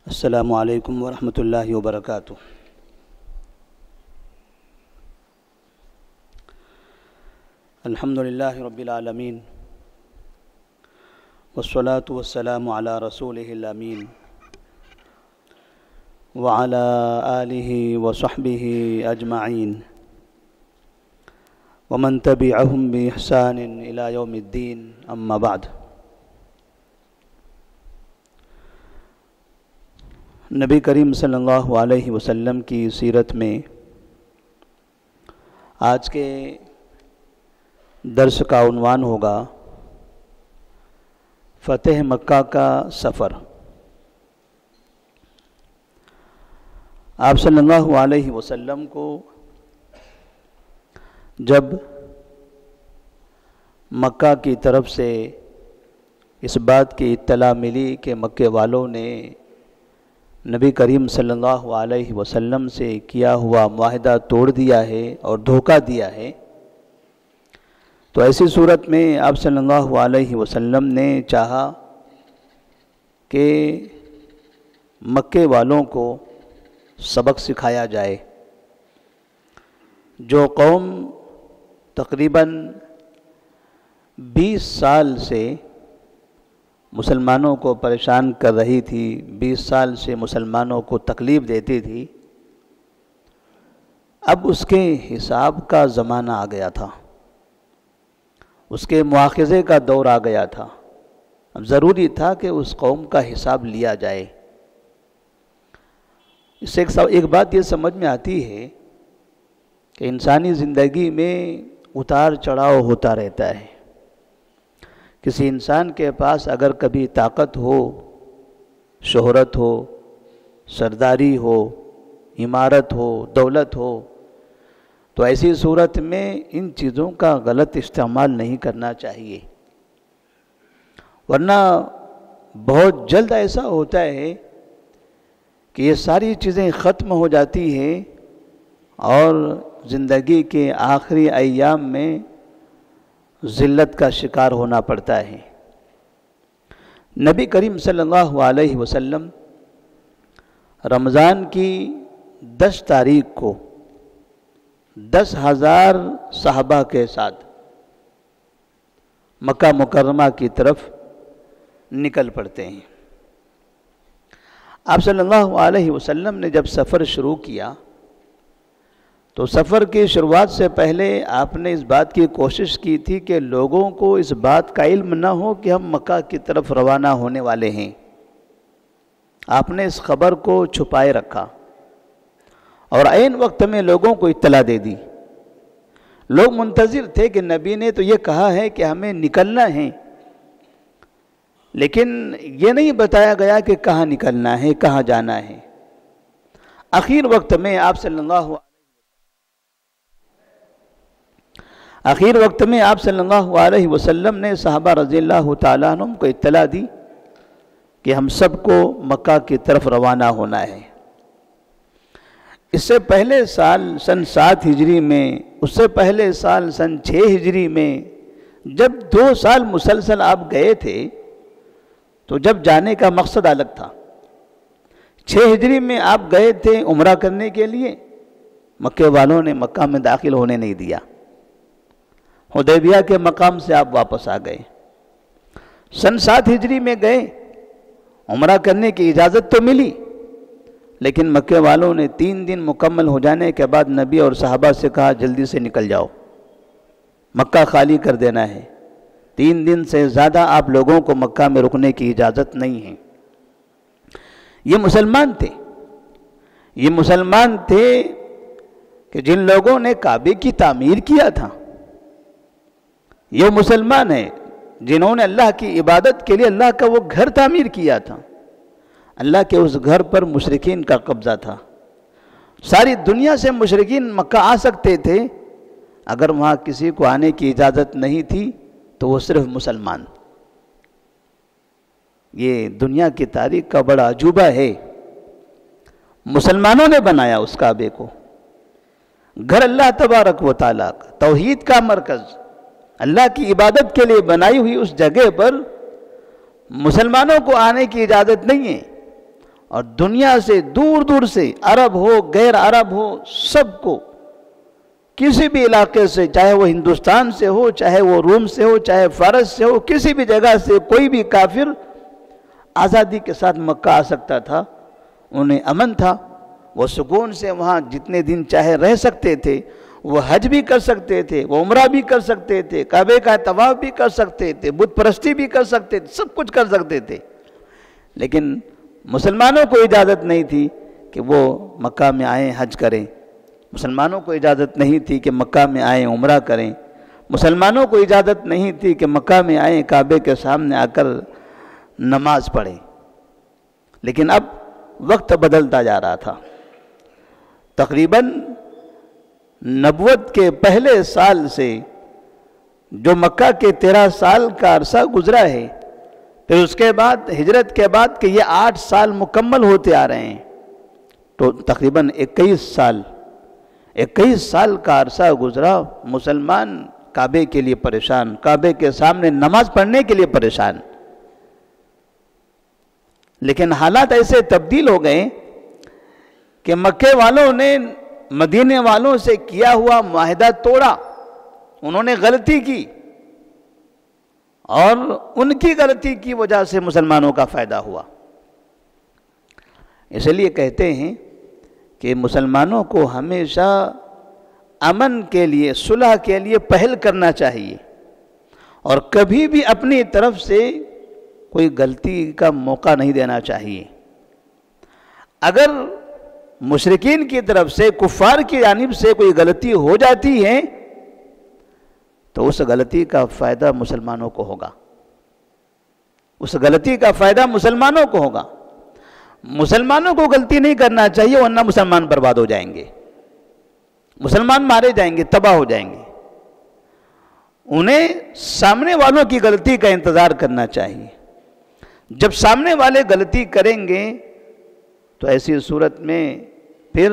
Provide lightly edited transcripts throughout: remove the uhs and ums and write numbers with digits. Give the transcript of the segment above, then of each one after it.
السلام علیکم ورحمۃ اللہ وبرکاتہ۔ الحمد للہ رب العالمین والصلاة والسلام علی رسولہ الامین وعلی آلہ وصحبہ اجمعین ومن تبعہم بإحسان الی یوم الدین، اما بعد۔ نبی کریم صلی اللہ علیہ وسلم کی سیرت میں آج کے درس کا عنوان ہوگا فتح مکہ کا سفر۔ آپ صلی اللہ علیہ وسلم کو جب مکہ کی طرف سے اس بات کی اطلاع ملی کہ مکے والوں نے نبی کریم صلی اللہ علیہ وسلم سے کیا ہوا معاہدہ توڑ دیا ہے اور دھوکہ دیا ہے، تو ایسی صورت میں آپ صلی اللہ علیہ وسلم نے چاہا کہ مکے والوں کو سبق سکھایا جائے۔ جو قوم تقریباً 20 سال سے مسلمانوں کو پریشان کر رہی تھی، 20 سال سے مسلمانوں کو تکلیف دیتی تھی، اب اس کے حساب کا زمانہ آ گیا تھا، اس کے مواخذے کا دور آ گیا تھا۔ اب ضروری تھا کہ اس قوم کا حساب لیا جائے۔ اس سے ایک بات یہ سمجھ میں آتی ہے کہ انسانی زندگی میں اتار چڑھاؤ ہوتا رہتا ہے۔ کسی انسان کے پاس اگر کبھی طاقت ہو، شہرت ہو، سرداری ہو، عمارت ہو، دولت ہو، تو ایسی صورت میں ان چیزوں کا غلط استعمال نہیں کرنا چاہیے، ورنہ بہت جلد ایسا ہوتا ہے کہ یہ ساری چیزیں ختم ہو جاتی ہیں اور زندگی کے آخری ایام میں ذلت کا شکار ہونا پڑتا ہے۔ نبی کریم صلی اللہ علیہ وسلم رمضان کی 10 تاریخ کو 10,000 صحابہ کے ساتھ مکہ مکرمہ کی طرف نکل پڑتے ہیں۔ آپ صلی اللہ علیہ وسلم نے جب سفر شروع کیا تو سفر کی شروعات سے پہلے آپ نے اس بات کی کوشش کی تھی کہ لوگوں کو اس بات کا علم نہ ہو کہ ہم مکہ کی طرف روانہ ہونے والے ہیں۔ آپ نے اس خبر کو چھپائے رکھا اور عین وقت میں لوگوں کو اطلاع دے دی۔ لوگ منتظر تھے کہ نبی نے تو یہ کہا ہے کہ ہمیں نکلنا ہے، لیکن یہ نہیں بتایا گیا کہ کہاں نکلنا ہے، کہاں جانا ہے۔ آخر وقت میں آپ صلی اللہ علیہ وسلم نے صحابہ رضی اللہ تعالیٰ عنہم کو اطلاع دی کہ ہم سب کو مکہ کی طرف روانہ ہونا ہے۔ اس سے پہلے سال سن 7 ہجری میں، اس سے پہلے سال سن 6 ہجری میں جب 2 سال مسلسل آپ گئے تھے تو جب جانے کا مقصد الگ تھا۔ 6 ہجری میں آپ گئے تھے عمرہ کرنے کے لیے، مکے والوں نے مکہ میں داخل ہونے نہیں دیا۔ حدیبیہ کے مقام سے آپ واپس آ گئے۔ سن 7 ہجری میں گئے، عمرہ کرنے کی اجازت تو ملی، لیکن مکے والوں نے 3 دن مکمل ہو جانے کے بعد نبی اور صحابہ سے کہا جلدی سے نکل جاؤ، مکہ خالی کر دینا ہے، 3 دن سے زیادہ آپ لوگوں کو مکہ میں رکنے کی اجازت نہیں ہے۔ یہ مسلمان تھے کہ جن لوگوں نے کعبے کی تعمیر کیا تھا، یہ مسلمان ہیں جنہوں نے اللہ کی عبادت کے لیے اللہ کا وہ گھر تعمیر کیا تھا۔ اللہ کے اس گھر پر مشرکین کا قبضہ تھا، ساری دنیا سے مشرکین مکہ آ سکتے تھے، اگر وہاں کسی کو آنے کی اجازت نہیں تھی تو وہ صرف مسلمان۔ یہ دنیا کی تاریخ کا بڑا عجوبہ ہے۔ مسلمانوں نے بنایا اس کعبے کو، گھر اللہ تبارک و تعالیٰ کا، توحید کا مرکز، اللہ کی عبادت کے لیے بنائی ہوئی اس جگہ پر مسلمانوں کو آنے کی اجازت نہیں ہے، اور دنیا سے دور دور سے، عرب ہو غیر عرب ہو، سب کو کسی بھی علاقے سے، چاہے وہ ہندوستان سے ہو، چاہے وہ روم سے ہو، چاہے فارس سے ہو، کسی بھی جگہ سے کوئی بھی کافر آزادی کے ساتھ مکہ آ سکتا تھا، انہیں امن تھا، وہ سکون سے وہاں جتنے دن چاہے رہ سکتے تھے، وہ حج بھی کر سکتے تھے، وہ عمرہ بھی کر سکتے تھے، کعبے کا طواف بھی کر سکتے تھے، بت پرستی بھی کر سکتے تھے، سب کچھ کر سکتے تھے، لیکن مسلمانوں کو اجازت نہیں تھی کہ وہ مکہ میں آئیں حج کریں، مسلمانوں کو اجازت نہیں تھی کہ مکہ میں آئیں عمرہ کریں، مسلمانوں کو اجازت نہیں تھی کہ مکہ میں آئیں کعبے کے سامنے آ کر نماز پڑھیں۔ لیکن اب وقت بدلتا جا رہا تھا، تقریباً نبوت کے پہلے سال سے جو مکہ کے 13 سال کا عرصہ گزرا ہے، پھر اس کے بعد ہجرت کے بعد کہ یہ 8 سال مکمل ہوتے آ رہے ہیں، تو تقریباً 21 سال کا عرصہ گزرا، مسلمان کعبے کے لیے پریشان، کعبے کے سامنے نماز پڑھنے کے لیے پریشان۔ لیکن حالات ایسے تبدیل ہو گئے کہ مکے والوں نے مدینے والوں سے کیا ہوا معاہدہ توڑا، انہوں نے غلطی کی، اور ان کی غلطی کی وجہ سے مسلمانوں کا فائدہ ہوا۔ اس لیے کہتے ہیں کہ مسلمانوں کو ہمیشہ امن کے لیے، صلح کے لیے پہل کرنا چاہیے، اور کبھی بھی اپنی طرف سے کوئی غلطی کا موقع نہیں دینا چاہیے۔ اگر مشرکین کی طرف سے، کفار کی جانب سے کوئی غلطی ہو جاتی ہے تو اس غلطی کا فائدہ مسلمانوں کو ہوگا، اس غلطی کا فائدہ مسلمانوں کو ہوگا۔ مسلمانوں کو غلطی نہیں کرنا چاہیے، ورنہ مسلمان برباد ہو جائیں گے، مسلمان مارے جائیں گے، تباہ ہو جائیں گے۔ انہیں سامنے والوں کی غلطی کا انتظار کرنا چاہیے۔ جب سامنے والے غلطی کریں گے تو ایسی صورت میں پھر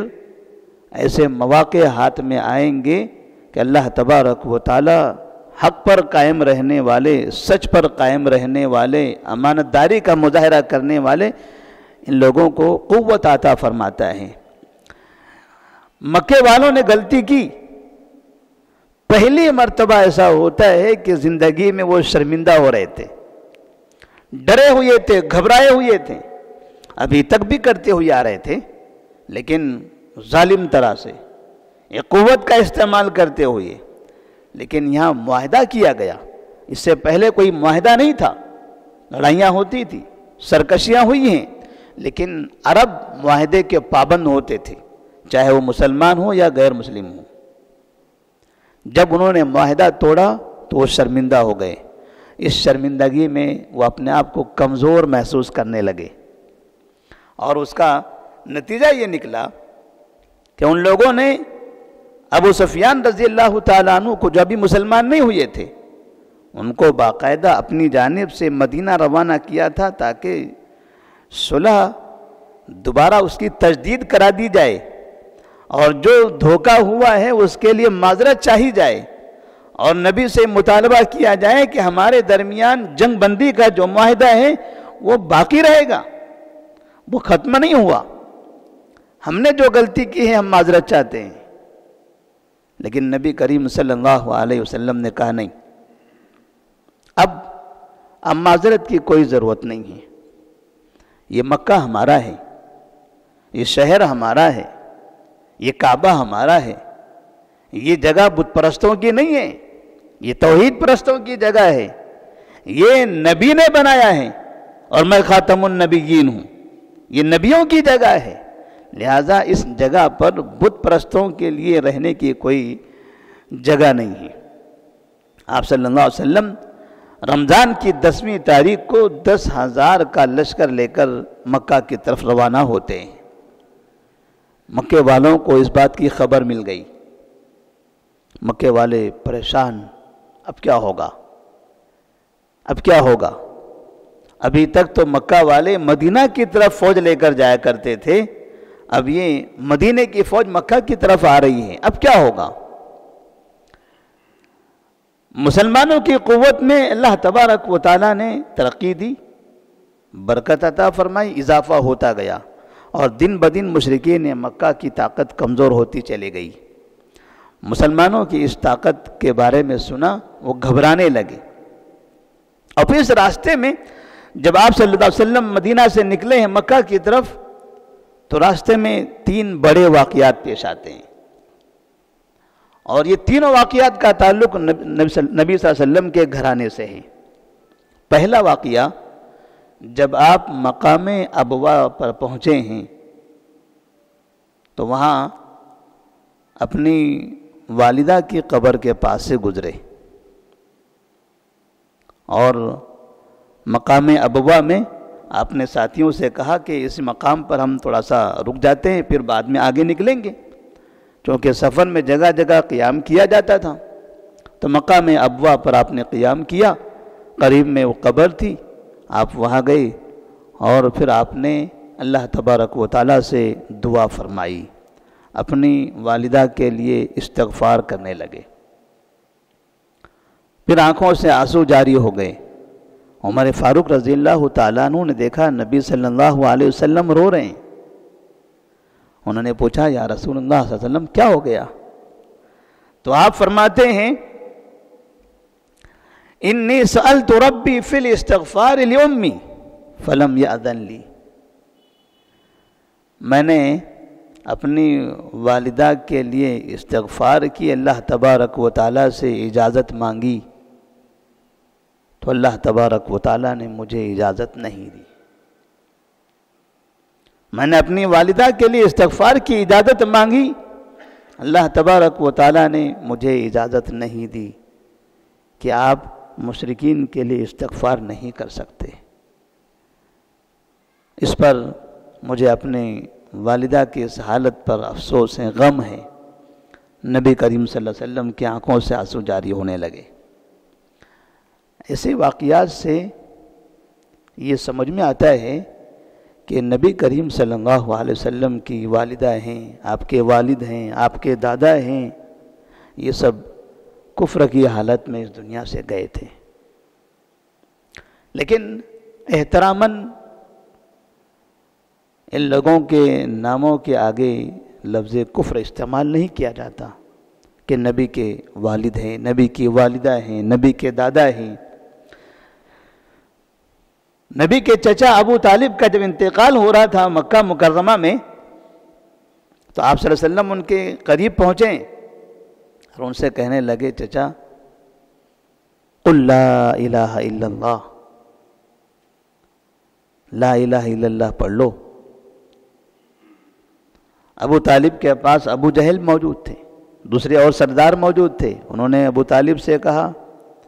ایسے مواقع ہاتھ میں آئیں گے کہ اللہ تبارک و تعالی حق پر قائم رہنے والے، سچ پر قائم رہنے والے، امانت داری کا مظاہرہ کرنے والے، ان لوگوں کو قوت عطا فرماتا ہے۔ مکے والوں نے غلطی کی، پہلی مرتبہ ایسا ہوتا ہے کہ زندگی میں وہ شرمندہ ہو رہے تھے، ڈرے ہوئے تھے، گھبرائے ہوئے تھے، ابھی تک بھی کرتے ہوئے آ رہے تھے، لیکن ظالم طرح سے، یہ قوت کا استعمال کرتے ہوئے۔ لیکن یہاں معاہدہ کیا گیا، اس سے پہلے کوئی معاہدہ نہیں تھا، لڑائیاں ہوتی تھی، سرکشیاں ہوئی ہیں، لیکن عرب معاہدے کے پابند ہوتے تھے، چاہے وہ مسلمان ہو یا غیر مسلم ہو۔ جب انہوں نے معاہدہ توڑا تو وہ شرمندہ ہو گئے، اس شرمندگی میں وہ اپنے آپ کو کمزور محسوس کرنے لگے، اور اس کا نتیجہ یہ نکلا کہ ان لوگوں نے ابو سفیان رضی اللہ تعالیٰ عنہ کو، جو ابھی مسلمان نہیں ہوئے تھے، ان کو باقاعدہ اپنی جانب سے مدینہ روانہ کیا تھا تاکہ صلح دوبارہ اس کی تجدید کرا دی جائے، اور جو دھوکہ ہوا ہے اس کے لیے معذرت چاہی جائے، اور نبی سے مطالبہ کیا جائے کہ ہمارے درمیان جنگ بندی کا جو معاہدہ ہے وہ باقی رہے گا، وہ ختم نہیں ہوا، ہم نے جو غلطی کی ہے ہم معذرت چاہتے ہیں۔ لیکن نبی کریم صلی اللہ علیہ وسلم نے کہا نہیں، اب معذرت کی کوئی ضرورت نہیں ہے، یہ مکہ ہمارا ہے، یہ شہر ہمارا ہے، یہ کعبہ ہمارا ہے، یہ جگہ بت پرستوں کی نہیں ہے، یہ توحید پرستوں کی جگہ ہے، یہ نبی نے بنایا ہے، اور میں خاتم النبیین ہوں، یہ نبیوں کی جگہ ہے، لہذا اس جگہ پر بت پرستوں کے لیے رہنے کی کوئی جگہ نہیں ہے۔ آپ صلی اللہ علیہ وسلم رمضان کی 10ویں تاریخ کو 10,000 کا لشکر لے کر مکہ کی طرف روانہ ہوتے ہیں۔ مکے والوں کو اس بات کی خبر مل گئی، مکے والے پریشان، اب کیا ہوگا، اب کیا ہوگا؟ ابھی تک تو مکہ والے مدینہ کی طرف فوج لے کر جایا کرتے تھے، اب یہ مدینے کی فوج مکہ کی طرف آ رہی ہے، اب کیا ہوگا؟ مسلمانوں کی قوت میں اللہ تبارک و تعالیٰ نے ترقی دی، برکت عطا فرمائی، اضافہ ہوتا گیا۔ اور دن بدن مشرکین مکہ کی طاقت کمزور ہوتی چلی گئی۔ مسلمانوں کی اس طاقت کے بارے میں سنا، وہ گھبرانے لگے۔ اور پھر اس راستے میں جب آپ صلی اللہ علیہ وسلم مدینہ سے نکلے ہیں مکہ کی طرف، تو راستے میں 3 بڑے واقعات پیش آتے ہیں، اور یہ تینوں واقعات کا تعلق نبی صلی اللہ علیہ وسلم کے گھرانے سے ہے۔ پہلا واقعہ، جب آپ مقام ابوا پر پہنچے ہیں تو وہاں اپنی والدہ کی قبر کے پاس سے گزرے، اور مقام ابوا میں آپ نے ساتھیوں سے کہا کہ اس مقام پر ہم تھوڑا سا رک جاتے ہیں، پھر بعد میں آگے نکلیں گے، چونکہ سفر میں جگہ جگہ قیام کیا جاتا تھا۔ تو مقام ابوا پر آپ نے قیام کیا، قریب میں وہ قبر تھی، آپ وہاں گئے اور پھر آپ نے اللہ تبارک و تعالیٰ سے دعا فرمائی، اپنی والدہ کے لیے استغفار کرنے لگے۔ پھر آنکھوں سے آنسو جاری ہو گئے۔ عمر فاروق رضی اللہ تعالیٰ عنہ نے دیکھا نبی صلی اللہ علیہ وسلم رو رہے ہیں۔ انہوں نے پوچھا یا رسول اللہ صلی اللہ علیہ وسلم کیا ہو گیا؟ تو آپ فرماتے ہیں انی سألت ربی فی الاستغفار لأمی فلم یأذن لی، میں نے اپنی والدہ کے لیے استغفار کی، اللہ تبارک و تعالیٰ سے اجازت مانگی تو اللہ تبارک و تعالیٰ نے مجھے اجازت نہیں دی۔ میں نے اپنی والدہ کے لیے استغفار کی اجازت مانگی، اللہ تبارک و تعالیٰ نے مجھے اجازت نہیں دی کہ آپ مشرکین کے لیے استغفار نہیں کر سکتے۔ اس پر مجھے اپنے والدہ کی اس حالت پر افسوس ہے، غم ہے۔ نبی کریم صلی اللہ علیہ وسلم کی آنکھوں سے آنسو جاری ہونے لگے۔ ایسے واقعات سے یہ سمجھ میں آتا ہے کہ نبی کریم صلی اللہ علیہ وسلم کی والدہ ہیں، آپ کے والد ہیں، آپ کے دادا ہیں، یہ سب کفر کی حالت میں اس دنیا سے گئے تھے، لیکن احتراماً ان لوگوں کے ناموں کے آگے لفظ کفر استعمال نہیں کیا جاتا کہ نبی کے والد ہیں، نبی کی والدہ ہیں، نبی کے دادا ہیں۔ نبی کے چچا ابو طالب کا جب انتقال ہو رہا تھا مکہ مکرمہ میں، تو آپ صلی اللہ علیہ وسلم ان کے قریب پہنچے اور ان سے کہنے لگے چچا قل لا الہ الا اللہ، لا الہ الا اللہ پڑھ لو۔ ابو طالب کے پاس ابو جہل موجود تھے، دوسرے اور سردار موجود تھے۔ انہوں نے ابو طالب سے کہا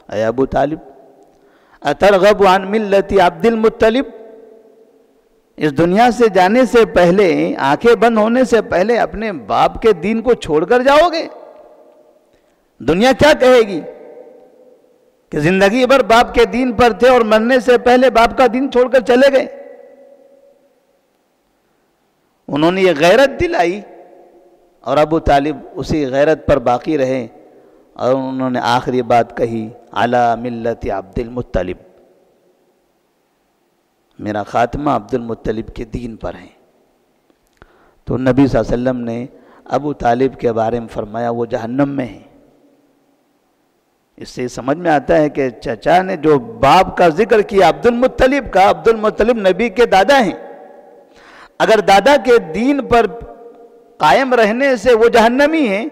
اے ابو طالب اترغب عن ملت عبد المطلب، اس دنیا سے جانے سے پہلے، آنکھیں بند ہونے سے پہلے اپنے باپ کے دین کو چھوڑ کر جاؤ گے؟ دنیا کیا کہے گی کہ زندگی بھر باپ کے دین پر تھے اور مرنے سے پہلے باپ کا دین چھوڑ کر چلے گئے۔ انہوں نے یہ غیرت دلائی اور ابو طالب اسی غیرت پر باقی رہے، اور انہوں نے آخری بات کہی علی ملت عبد المطلب، میرا خاتمہ عبد المطلب کے دین پر ہے۔ تو نبی صلی اللہ علیہ وسلم نے ابو طالب کے بارے میں فرمایا وہ جہنم میں ہے۔ اس سے سمجھ میں آتا ہے کہ چچا نے جو باپ کا ذکر کیا عبد المطلب کا، عبد المطلب نبی کے دادا ہیں، اگر دادا کے دین پر قائم رہنے سے وہ جہنمی ہیں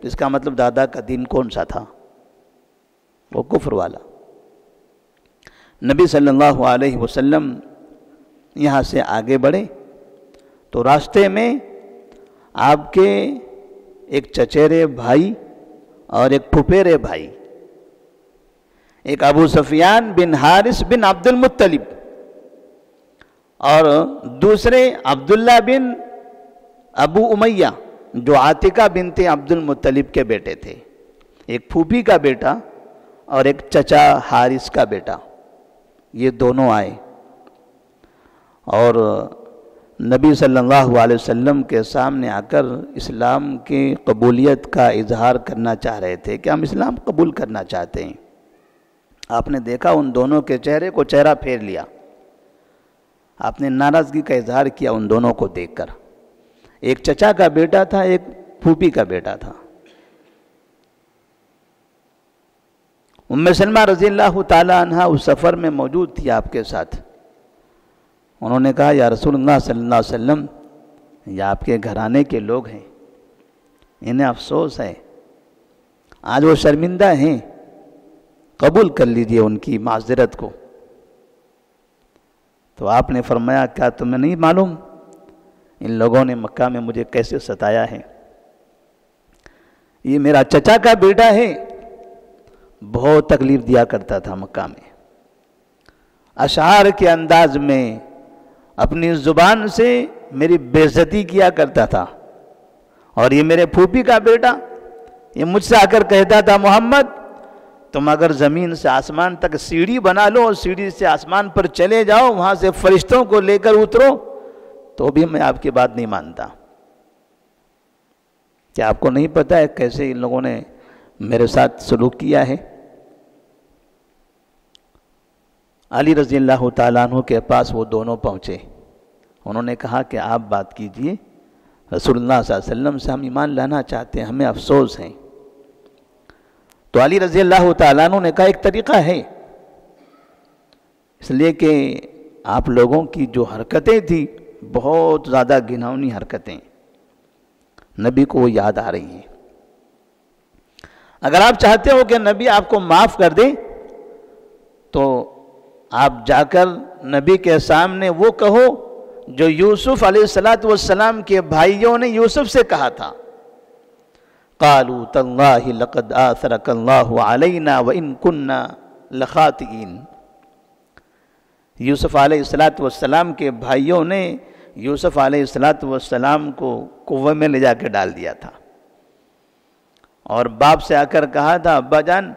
تو اس کا مطلب دادا کا دین کون سا تھا؟ وہ کفر والا۔ نبی صلی اللہ علیہ وسلم یہاں سے آگے بڑھے تو راستے میں آپ کے ایک چچیرے بھائی اور ایک پھپھیرے بھائی، ایک ابو سفیان بن حارث بن عبد المطلب اور دوسرے عبداللہ بن ابو امیہ جو عاتقہ بنت عبد المطلب کے بیٹے تھے، ایک پھوپھی کا بیٹا اور ایک چچا حارث کا بیٹا، یہ دونوں آئے اور نبی صلی اللہ علیہ وسلم کے سامنے آ کر اسلام کی قبولیت کا اظہار کرنا چاہ رہے تھے کہ ہم اسلام قبول کرنا چاہتے ہیں۔ آپ نے دیکھا ان دونوں کے چہرے کو چہرہ پھیر لیا آپ نے ناراضگی کا اظہار کیا ان دونوں کو دیکھ کر. ایک چچا کا بیٹا تھا، ایک پھوپھی کا بیٹا تھا. ام سلمہ رضی اللہ تعالی عنہ اس سفر میں موجود تھی آپ کے ساتھ. انہوں نے کہا یا رسول اللہ صلی اللہ علیہ وسلم، یہ آپ کے گھرانے کے لوگ ہیں، انہیں افسوس ہے، آج وہ شرمندہ ہیں، قبول کر لیجئے ان کی معذرت کو. تو آپ نے فرمایا کیا تمہیں نہیں معلوم ان لوگوں نے مکہ میں مجھے کیسے ستایا ہے؟ یہ میرا چچا کا بیٹا ہے، بہت تکلیف دیا کرتا تھا مکہ میں، اشعار کے انداز میں اپنی زبان سے میری بے عزتی کیا کرتا تھا. اور یہ میرے پھوپھی کا بیٹا، یہ مجھ سے آ کر کہتا تھا محمد تم اگر زمین سے آسمان تک سیڑھی بنا لو اور سیڑھی سے آسمان پر چلے جاؤ، وہاں سے فرشتوں کو لے کر اترو، تو بھی میں آپ کی بات نہیں مانتا. کیا آپ کو نہیں پتا ہے کیسے ان لوگوں نے میرے ساتھ سلوک کیا ہے؟ علی رضی اللہ تعالیٰ عنہ کے پاس وہ دونوں پہنچے. انہوں نے کہا کہ آپ بات کیجئے، رسول اللہ صلی اللہ علیہ وسلم سے ہم ایمان لانا چاہتے ہیں، ہمیں افسوس ہے. تو علی رضی اللہ تعالیٰ عنہ نے کہا ایک طریقہ ہے، اس لیے کہ آپ لوگوں کی جو حرکتیں تھیں بہت زیادہ گھناؤنی حرکتیں نبی کو وہ یاد آ رہی ہیں. اگر آپ چاہتے ہو کہ نبی آپ کو معاف کر دے تو آپ جا کر نبی کے سامنے وہ کہو جو یوسف علیہ السلام کے بھائیوں نے یوسف سے کہا تھا. قالوا تاللہ لقد آثرک اللہ علینا وان کننا لخاطئین. یوسف علیہ السلام کے بھائیوں نے یوسف علیہ السلام کو کنویں میں لے جا کے ڈال دیا تھا، اور باپ سے آ کر کہا تھا ابا جان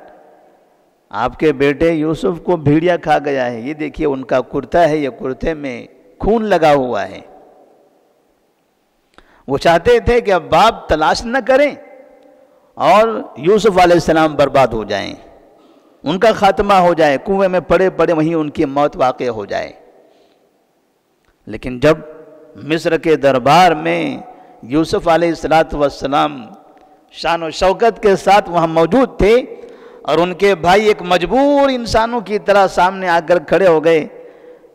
آپ کے بیٹے یوسف کو بھیڑیا کھا گیا ہے، یہ دیکھیے ان کا کرتا ہے، یہ کرتے میں خون لگا ہوا ہے. وہ چاہتے تھے کہ اب باپ تلاش نہ کریں اور یوسف علیہ السلام برباد ہو جائیں، ان کا خاتمہ ہو جائے، کنویں میں پڑے پڑے وہیں ان کی موت واقع ہو جائے. لیکن جب مصر کے دربار میں یوسف علیہ السلام شان و شوکت کے ساتھ وہاں موجود تھے اور ان کے بھائی ایک مجبور انسانوں کی طرح سامنے آ کر کھڑے ہو گئے،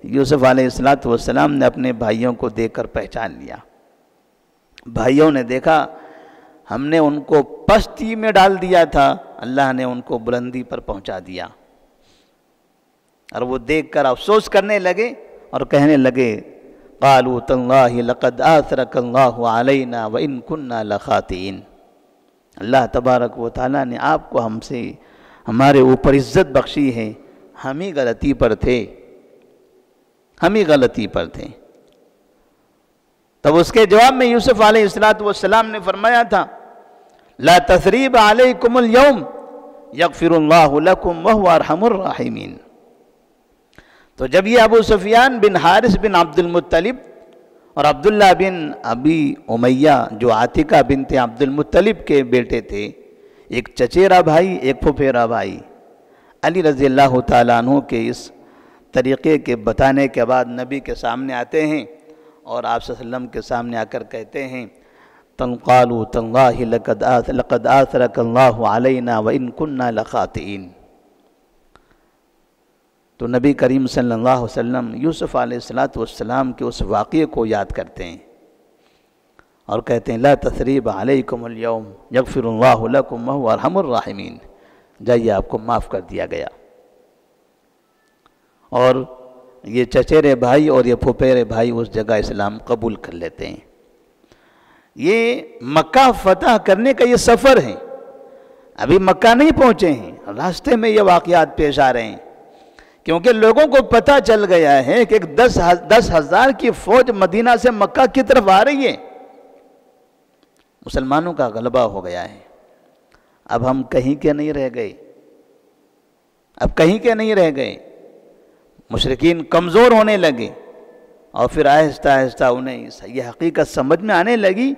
یوسف علیہ السلام نے اپنے بھائیوں کو دیکھ کر پہچان لیا. بھائیوں نے دیکھا ہم نے ان کو پستی میں ڈال دیا تھا، اللہ نے ان کو بلندی پر پہنچا دیا. اور وہ دیکھ کر افسوس کرنے لگے اور کہنے لگے قالوا تاللہ لقد آثرک اللہ علینا وان کننا لخاطئین. اللہ تبارک و تعالیٰ نے آپ کو ہم سے ہمارے اوپر عزت بخشی ہے، ہم ہی غلطی پر تھے، ہم ہی غلطی پر تھے. تب اس کے جواب میں یوسف علیہ السلام نے فرمایا تھا لا تثریب علیکم اليوم یغفر اللہ لکم وہو ارحم الراحمین. تو جب یہ ابو سفیان بن حارث بن عبد المطلب اور عبداللہ بن ابی امیہ جو عاتقہ بنت عبد المطلب کے بیٹے تھے، ایک چچیرا بھائی ایک پھپھیرا بھائی، علی رضی اللہ تعالیٰ عنہ کے اس طریقے کے بتانے کے بعد نبی کے سامنے آتے ہیں اور آپ صلی اللہ علیہ وسلم کے سامنے آ کر کہتے ہیں قالوا تاللہ لقد آثرک اللہ علینا وان کننا لخاطئین. تو نبی کریم صلی اللہ علیہ وسلم یوسف علیہ السلام کے اس واقعے کو یاد کرتے ہیں اور کہتے ہیں لا تثریب علیکم اليوم یغفر اللہ لکم وہو ارحم الراحمین. جائیے آپ کو معاف کر دیا گیا. اور یہ چچیرے بھائی اور یہ پھپھیرے بھائی اس جگہ اسلام قبول کر لیتے ہیں. یہ مکہ فتح کرنے کا یہ سفر ہے، ابھی مکہ نہیں پہنچے ہیں، راستے میں یہ واقعات پیش آ رہے ہیں، کیونکہ لوگوں کو پتہ چل گیا ہے کہ ایک 10,000 کی فوج مدینہ سے مکہ کی طرف آ رہی ہے، مسلمانوں کا غلبہ ہو گیا ہے. اب ہم کہیں کے نہیں رہ گئے، اب کہیں کے نہیں رہ گئے. مشرکین کمزور ہونے لگے اور پھر آہستہ آہستہ انہیں یہ حقیقت سمجھ میں آنے لگی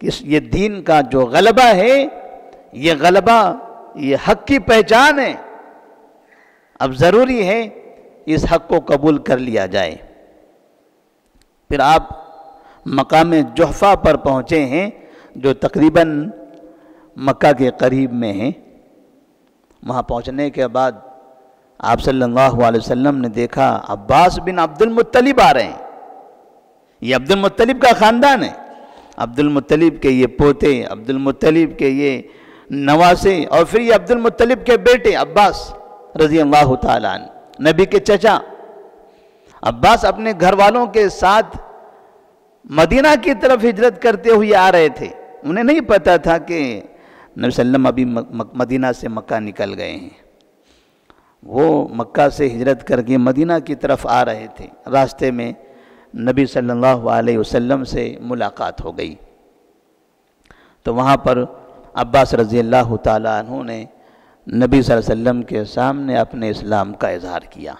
کہ یہ دین کا جو غلبہ ہے، یہ غلبہ یہ حق کی پہچان ہے، اب ضروری ہے اس حق کو قبول کر لیا جائے. پھر آپ مقام جحفہ پر پہنچے ہیں جو تقریباً مکہ کے قریب میں ہیں۔ وہاں پہنچنے کے بعد آپ صلی اللہ علیہ وسلم نے دیکھا عباس بن عبد المطلب آ رہے ہیں۔ یہ عبد المطلب کا خاندان ہے، عبد المطلب کے یہ پوتے، عبد المطلب کے یہ نواسے، اور پھر یہ عبد المطلب کے بیٹے عباس رضی اللہ تعالیٰ عنہ، نبی کے چچا عباس اپنے گھر والوں کے ساتھ مدینہ کی طرف ہجرت کرتے ہوئے آ رہے تھے۔ انہیں نہیں پتا تھا کہ نبی صلی اللہ علیہ وسلم ابھی مدینہ سے مکہ نکل گئے ہیں۔ وہ مکہ سے ہجرت کر کے مدینہ کی طرف آ رہے تھے، راستے میں نبی صلی اللہ علیہ وسلم سے ملاقات ہو گئی، تو وہاں پر عباس رضی اللہ تعالیٰ عنہ نے نبی صلی اللہ علیہ وسلم کے سامنے اپنے اسلام کا اظہار کیا۔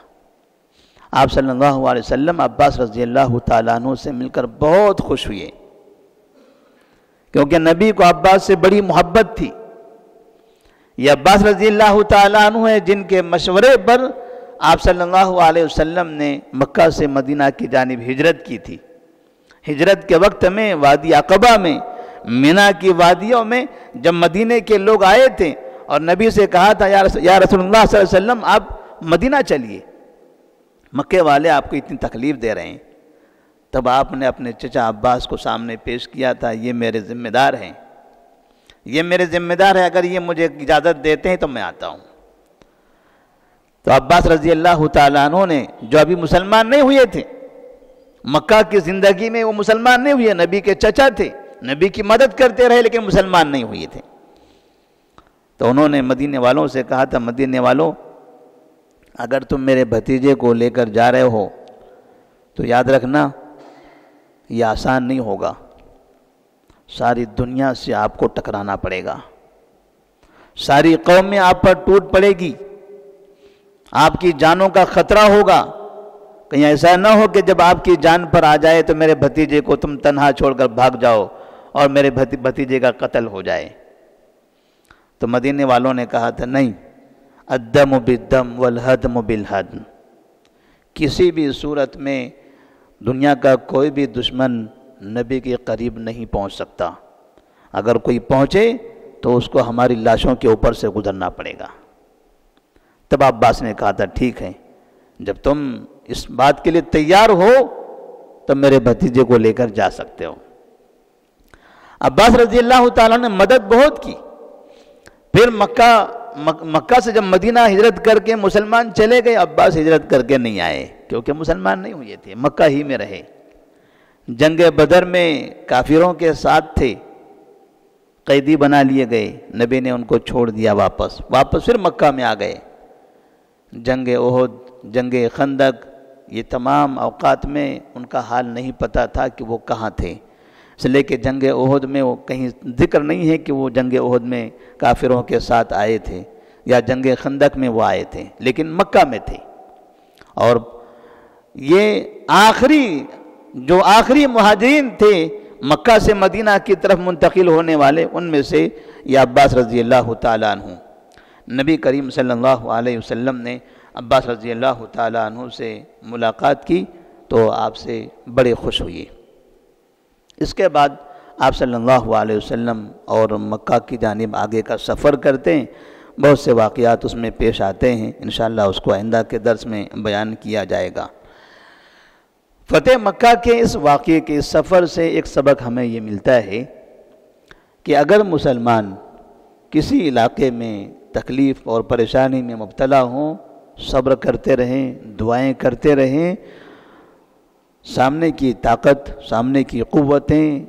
آپ صلی اللہ علیہ وسلم عباس رضی اللہ تعالیٰ عنہ سے مل کر بہت خوش ہوئے، کیونکہ نبی کو عباس سے بڑی محبت تھی۔ یہ عباس رضی اللہ تعالیٰ عنہ ہیں جن کے مشورے پر آپ صلی اللہ علیہ وسلم نے مکہ سے مدینہ کی جانب ہجرت کی تھی۔ ہجرت کے وقت میں وادی عقبہ میں، مینا کی وادیوں میں جب مدینے کے لوگ آئے تھے اور نبی سے کہا تھا یا رسول اللہ صلی اللہ علیہ وسلم آپ مدینہ چلیے، مکے والے آپ کو اتنی تکلیف دے رہے ہیں، تب آپ نے اپنے چچا عباس کو سامنے پیش کیا تھا، یہ میرے ذمہ دار ہیں، یہ میرے ذمہ دار ہے، اگر یہ مجھے اجازت دیتے ہیں تو میں آتا ہوں۔ تو عباس رضی اللہ تعالیٰ عنہ نے، جو ابھی مسلمان نہیں ہوئے تھے، مکہ کی زندگی میں وہ مسلمان نہیں ہوئے، نبی کے چچا تھے، نبی کی مدد کرتے رہے لیکن مسلمان نہیں ہوئے تھے، تو انہوں نے مدینے والوں سے کہا تھا، مدینے والوں اگر تم میرے بھتیجے کو لے کر جا رہے ہو تو یاد رکھنا یہ آسان نہیں ہوگا، ساری دنیا سے آپ کو ٹکرانا پڑے گا، ساری قوم میں آپ پر ٹوٹ پڑے گی، آپ کی جانوں کا خطرہ ہوگا، کہیں ایسا نہ ہو کہ جب آپ کی جان پر آ جائے تو میرے بھتیجے کو تم تنہا چھوڑ کر بھاگ جاؤ اور میرے بھتیجے کا قتل ہو جائے۔ تو مدینے والوں نے کہا تھا نہیں، الدم بالدم والہدم بالہدم، کسی بھی صورت میں دنیا کا کوئی بھی دشمن نبی کے قریب نہیں پہنچ سکتا، اگر کوئی پہنچے تو اس کو ہماری لاشوں کے اوپر سے گزرنا پڑے گا۔ تب عباس نے کہا تھا ٹھیک ہے، جب تم اس بات کے لیے تیار ہو تو میرے بھتیجے کو لے کر جا سکتے ہو۔ عباس رضی اللہ تعالیٰ نے مدد بہت کی، پھر مکہ سے جب مدینہ ہجرت کر کے مسلمان چلے گئے، عباس ہجرت کر کے نہیں آئے کیونکہ مسلمان نہیں ہوئے تھے، مکہ ہی میں رہے۔ جنگ بدر میں کافروں کے ساتھ تھے، قیدی بنا لیے گئے، نبی نے ان کو چھوڑ دیا، واپس پھر مکہ میں آ گئے۔ جنگ احد، جنگ خندق، یہ تمام اوقات میں ان کا حال نہیں پتہ تھا کہ وہ کہاں تھے، اس لیے کہ جنگ احد میں وہ کہیں ذکر نہیں ہے کہ وہ جنگ احد میں کافروں کے ساتھ آئے تھے یا جنگ خندق میں وہ آئے تھے، لیکن مکہ میں تھے۔ اور یہ جو آخری مہاجرین تھے مکہ سے مدینہ کی طرف منتقل ہونے والے، ان میں سے یہ عباس رضی اللہ تعالیٰ عنہ۔ نبی کریم صلی اللہ علیہ وسلم نے عباس رضی اللہ تعالیٰ عنہ سے ملاقات کی تو آپ سے بڑے خوش ہوئے۔ اس کے بعد آپ صلی اللہ علیہ وسلم اور مکہ کی جانب آگے کا سفر کرتے ہیں، بہت سے واقعات اس میں پیش آتے ہیں، انشاءاللہ اس کو آئندہ کے درس میں بیان کیا جائے گا۔ فتح مکہ کے اس واقعے کے اس سفر سے ایک سبق ہمیں یہ ملتا ہے کہ اگر مسلمان کسی علاقے میں تکلیف اور پریشانی میں مبتلا ہوں، صبر کرتے رہیں، دعائیں کرتے رہیں، سامنے کی طاقت، سامنے کی قوتیں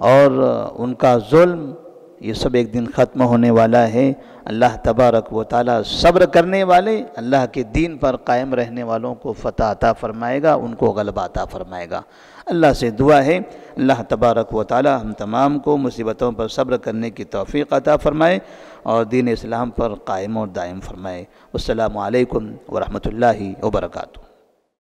اور ان کا ظلم یہ سب ایک دن ختم ہونے والا ہے۔ اللہ تبارک و تعالی صبر کرنے والے، اللہ کے دین پر قائم رہنے والوں کو فتح عطا فرمائے گا، ان کو غلبہ عطا فرمائے گا۔ اللہ سے دعا ہے اللہ تبارک و تعالی ہم تمام کو مصیبتوں پر صبر کرنے کی توفیق عطا فرمائے اور دین اسلام پر قائم اور دائم فرمائے۔ السلام علیکم ورحمۃ اللہ وبرکاتہ۔